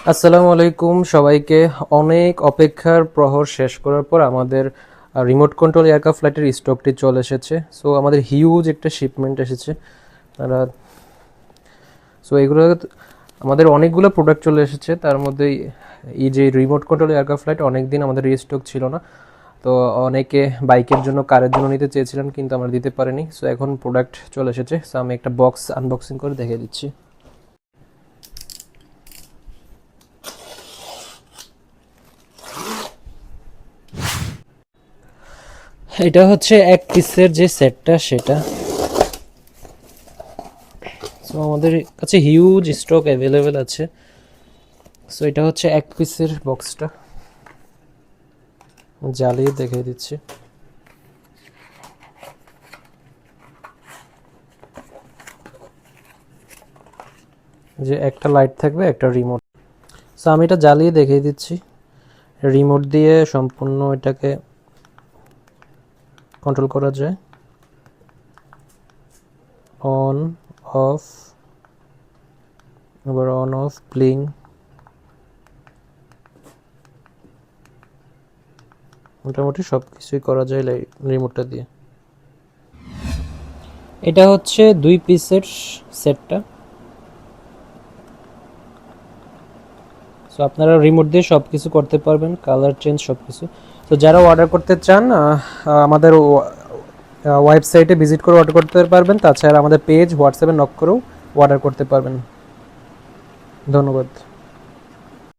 আসসালামু আলাইকুম সবাইকে। অনেক অপেক্ষার প্রহর শেষ করার পর আমাদের রিমোট কন্ট্রোল এয়ারক্রাফট ফ্লাইটের স্টকটি চলে এসেছে। সো আমাদের হিউজ একটা শিপমেন্ট এসেছে। তারা সো এগুলো আমাদের অনেকগুলো প্রোডাক্ট চলে এসেছে। তার মধ্যে এই যে রিমোট কন্ট্রোল এয়ারক্রাফট ফ্লাইট অনেক দিন আমাদের রিস্টক ছিল না। তো অনেকে বাইকের জন্য, কারের জন্য নিতে চেয়েছিলেন, কিন্তু আমরা দিতে পারিনি। সো এখন প্রোডাক্ট চলে এসেছে। সো আমি একটা বক্স আনবক্সিং করে দেখিয়ে দিচ্ছি। এটা হচ্ছে এক পিসের যে সেটটা সেটা। সো আমাদের কাছে হিউজ স্টক অ্যাভেলেবেল আছে। সো এটা হচ্ছে এক পিসের বক্সটা, জ্বালিয়ে দেখিয়ে দিচ্ছি। যে একটা লাইট থাকবে, একটা রিমোট। সো আমি এটা জ্বালিয়ে দেখিয়ে দিচ্ছি। রিমোট দিয়ে সম্পূর্ণ এটাকে কন্ট্রোল করা যায়। অন, অফ, আবার অন অফ, ব্লিং। মোটামুটি সব কিছুই করা যায় রিমোটটা দিয়ে। এটা হচ্ছে 2 পিসের সেটটা। সো আপনারা রিমোট দিয়ে সব কিছু করতে পারবেন, কালার চেঞ্জ সব কিছু। তো যারা অর্ডার করতে চান আমাদের ওয়েবসাইটে ভিজিট করে অর্ডার করতে পারবেন। তাছাড়া আমাদের পেজ, হোয়াটসঅ্যাপে নক করেও অর্ডার করতে পারবেন। ধন্যবাদ।